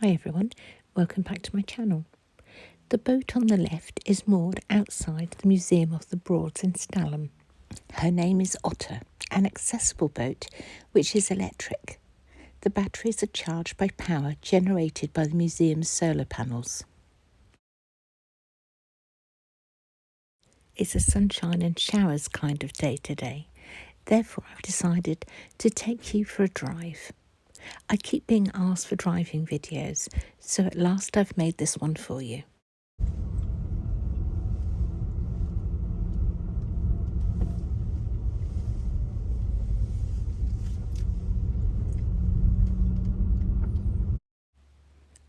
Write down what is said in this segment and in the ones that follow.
Hi everyone, welcome back to my channel. The boat on the left is moored outside the Museum of the Broads in Stalham. Her name is Otter, an accessible boat which is electric. The batteries are charged by power generated by the museum's solar panels. It's a sunshine and showers kind of day today, therefore I've decided to take you for a drive. I keep being asked for driving videos, so at last I've made this one for you.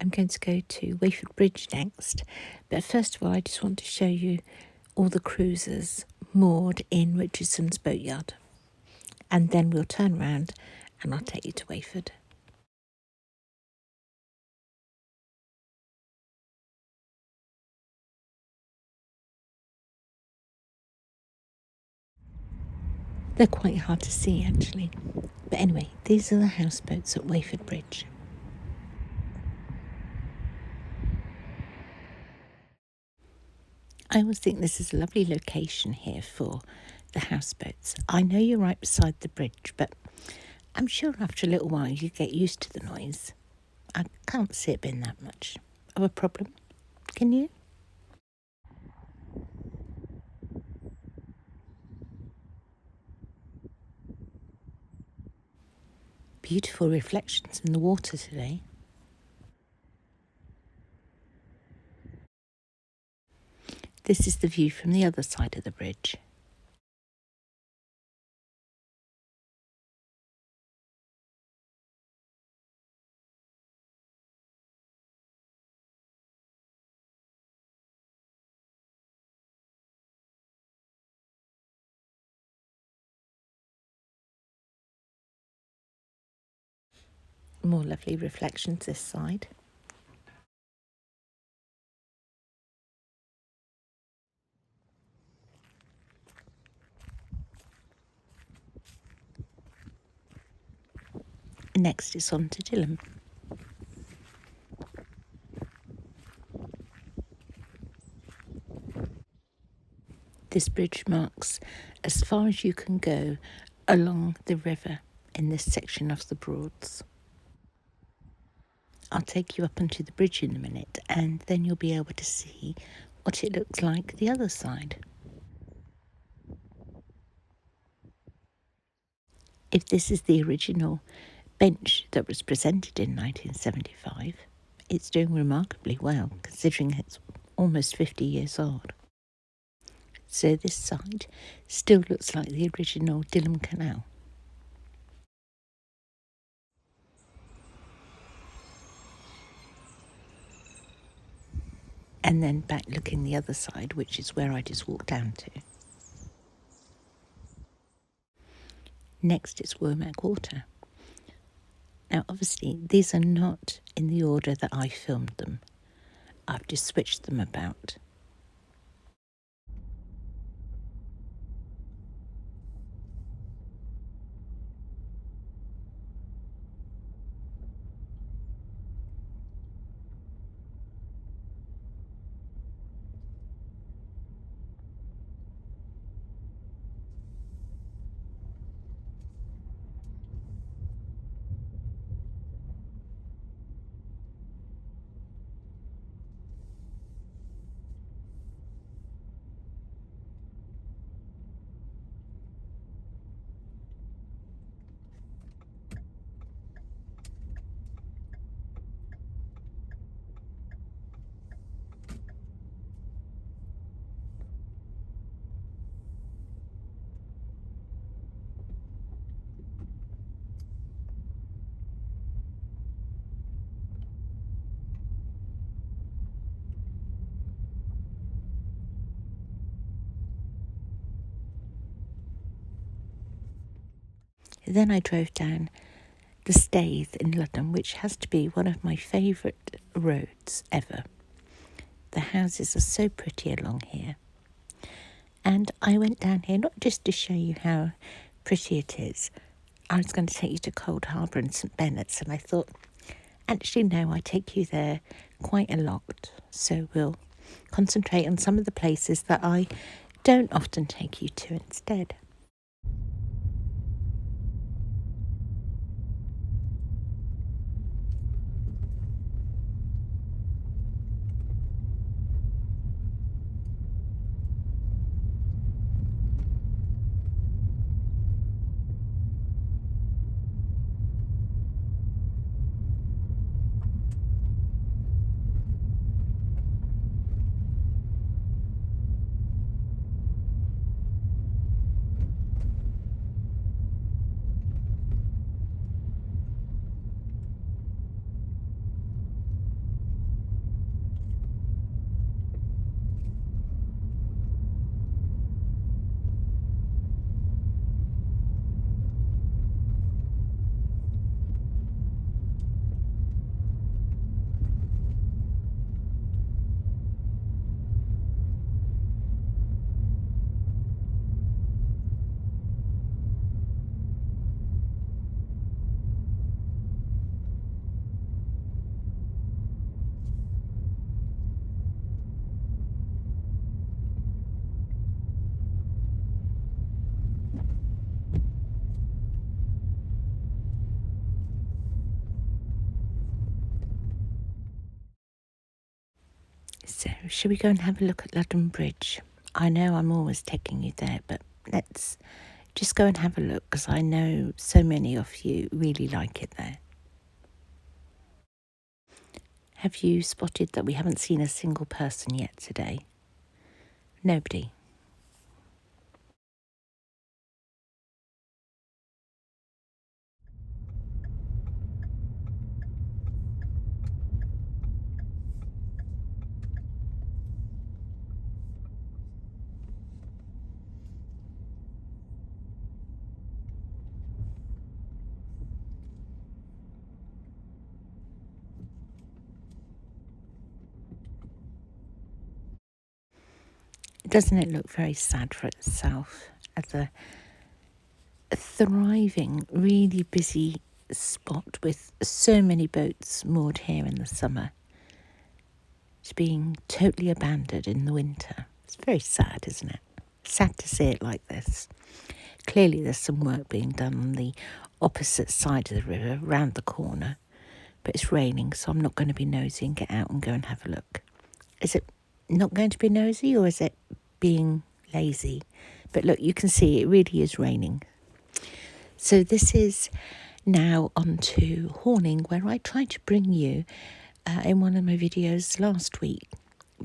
I'm going to go to Wayford Bridge next, but first of all I just want to show you all the cruisers moored in Richardson's boatyard, and then we'll turn around and I'll take you to Wayford. They're quite hard to see actually, but anyway, these are the houseboats at Wayford Bridge. I always think this is a lovely location here for the houseboats. I know you're right beside the bridge, but I'm sure after a little while you get used to the noise. I can't see it being that much of a problem. Can you? Beautiful reflections in the water today. This is the view from the other side of the bridge. More lovely reflections this side. Next it's on to Dilham. This bridge marks as far as you can go along the river in this section of the Broads. I'll take you up onto the bridge in a minute and then you'll be able to see what it looks like the other side. If this is the original bench that was presented in 1975, it's doing remarkably well considering it's almost 50 years old. So this side still looks like the original Dilham canal. And then back looking the other side, which is where I just walked down to. Next it's Womack Water. Now obviously these are not in the order that I filmed them. I've just switched them about. Then I drove down the Staithe in Ludham, which has to be one of my favourite roads ever. The houses are so pretty along here. And I went down here not just to show you how pretty it is. I was going to take you to Cold Harbour and St Benet's, and I thought Actually, no, I take you there quite a lot. So we'll concentrate on some of the places that I don't often take you to instead. So, shall we go and have a look at Ludham Bridge? I know I'm always taking you there, but let's just go and have a look because I know so many of you really like it there. Have you spotted that we haven't seen a single person yet today? Nobody. Doesn't it look very sad for itself as a thriving, really busy spot with so many boats moored here in the summer? It's being totally abandoned in the winter. It's very sad, isn't it? Sad to see it like this. Clearly there's some work being done on the opposite side of the river, round the corner, but it's raining, so I'm not going to be nosy and get out and go and have a look. Is it not going to be nosy, or is it being lazy? But look, you can see it really is raining. So this is now on to Horning, where I tried to bring you in one of my videos last week,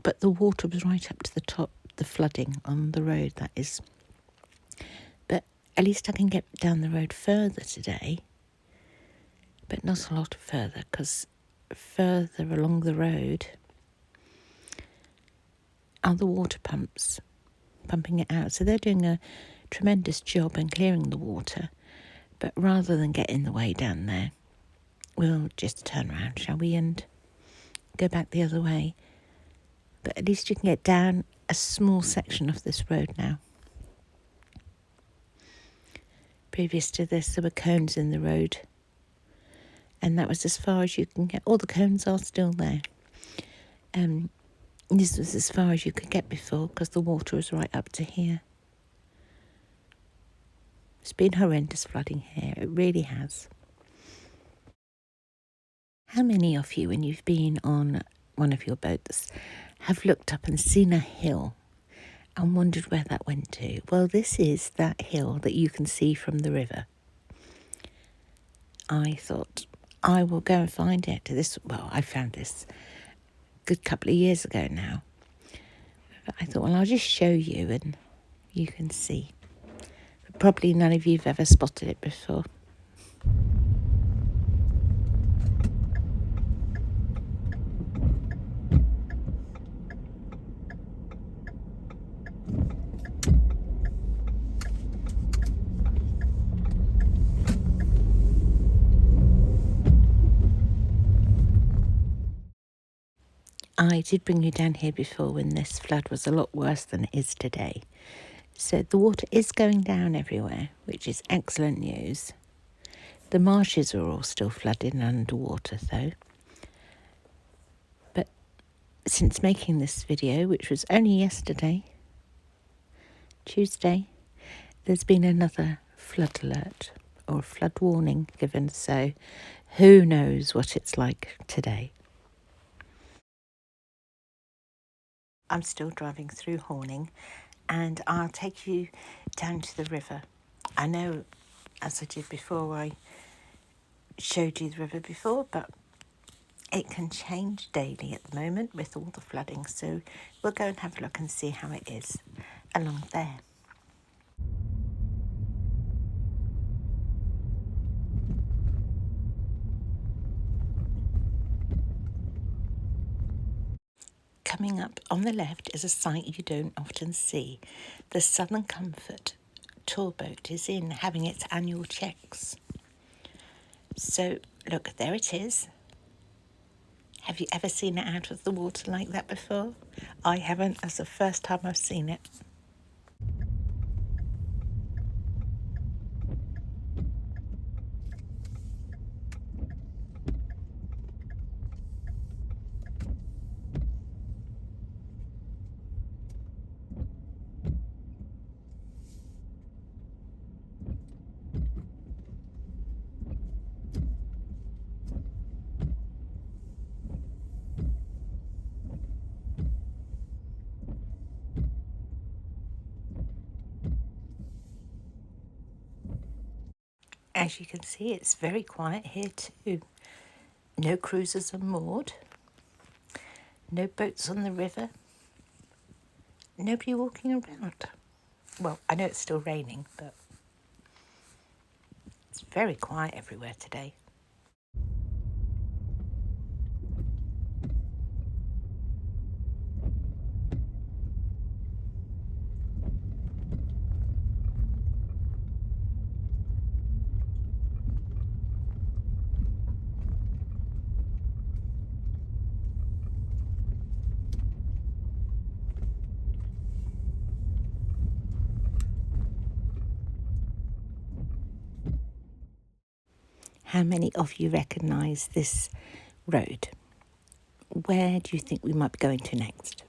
but the water was right up to the top, the flooding on the road, that is. But at least I can get down the road further today, but not a lot further, because further along the road are the water pumps pumping it out. So they're doing a tremendous job in clearing the water, but rather than get in the way down there, we'll just turn around, shall we, and go back the other way. But at least you can get down a small section of this road now. Previous to this, there were cones in the road, and that was as far as you can get. All the cones are still there. This was as far as you could get before, because the water was right up to here. It's been horrendous flooding here, it really has. How many of you, when you've been on one of your boats, have looked up and seen a hill and wondered where that went to? Well, this is that hill that you can see from the river. I thought, I will go and find it. I found this a good couple of years ago now. But I thought, well, I'll just show you and you can see. But probably none of you have ever spotted it before. I did bring you down here before when this flood was a lot worse than it is today. So the water is going down everywhere, which is excellent news. The marshes are all still flooded and underwater though. Since making this video, which was only yesterday, Tuesday, there's been another flood alert or flood warning given, so who knows what it's like today. I'm still driving through Horning and I'll take you down to the river. I know, as I did before, I showed you the river before, but it can change daily at the moment with all the flooding, so we'll go and have a look and see how it is along there. Coming up on the left is a sight you don't often see. The Southern Comfort tour boat is in, having its annual checks. So look, there it is. Have you ever seen it out of the water like that before? I haven't. That's the first time I've seen it. As you can see, it's very quiet here too. No cruisers are moored, no boats on the river, nobody walking around. Well, I know it's still raining, but it's very quiet everywhere today. How many of you recognise this road? Where do you think we might be going to next?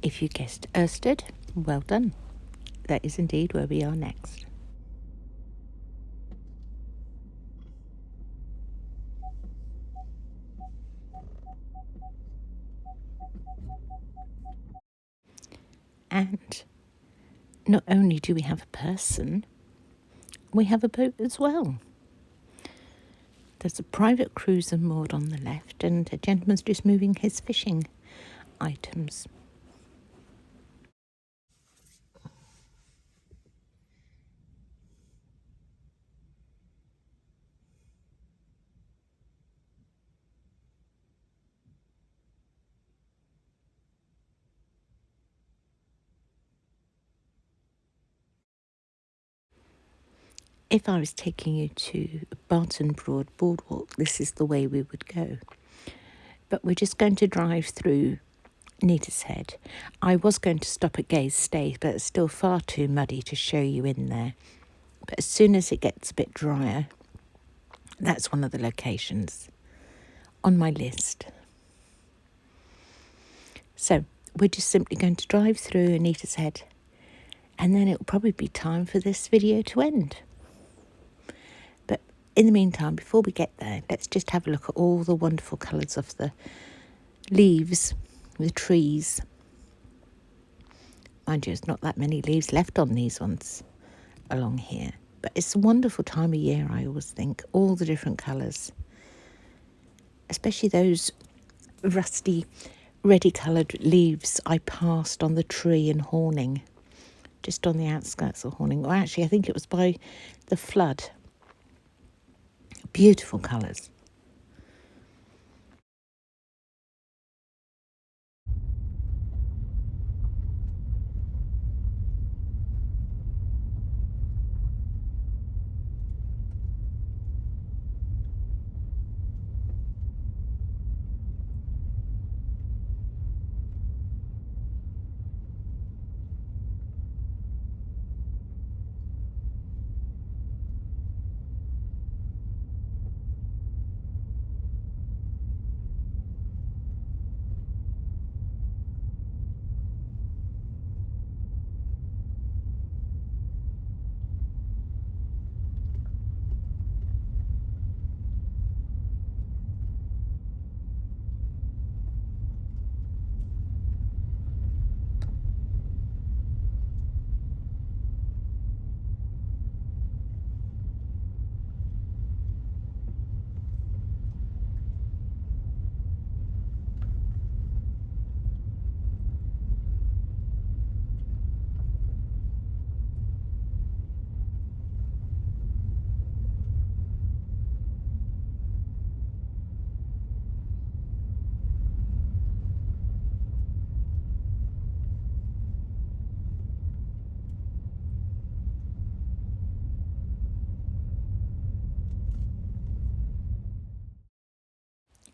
If you guessed Irstead, well done. That is indeed where we are next. And not only do we have a person, we have a boat as well. There's a private cruiser moored on the left and a gentleman's just moving his fishing items. if I was taking you to Barton Broad Boardwalk, this is the way we would go. But we're just going to drive through Neatishead. I was going to stop at Gay's Staithe, but it's still far too muddy to show you in there. But as soon as it gets a bit drier, that's one of the locations on my list. So we're just simply going to drive through Neatishead, and then it'll probably be time for this video to end. But in the meantime, before we get there, let's just have a look at all the wonderful colours of the leaves, the trees. Mind you, there's not that many leaves left on these ones along here. But it's a wonderful time of year, I always think. All the different colours. Especially those rusty, reddy-coloured leaves I passed on the tree in Horning. Just on the outskirts of Horning. Or actually, I think it was by the flood. Beautiful colours.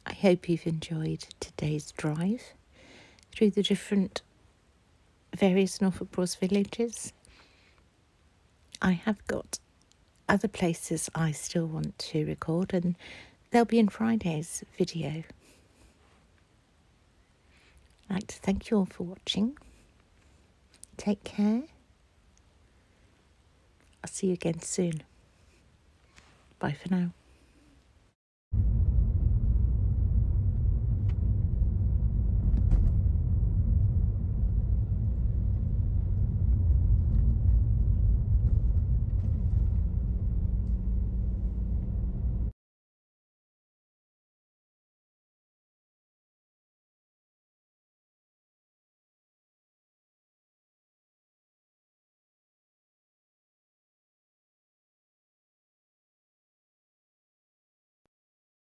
I hope you've enjoyed today's drive through the different various Norfolk Broads villages. I have got other places I still want to record, and they'll be in Friday's video. I'd like to thank you all for watching. Take care. I'll see you again soon. Bye for now.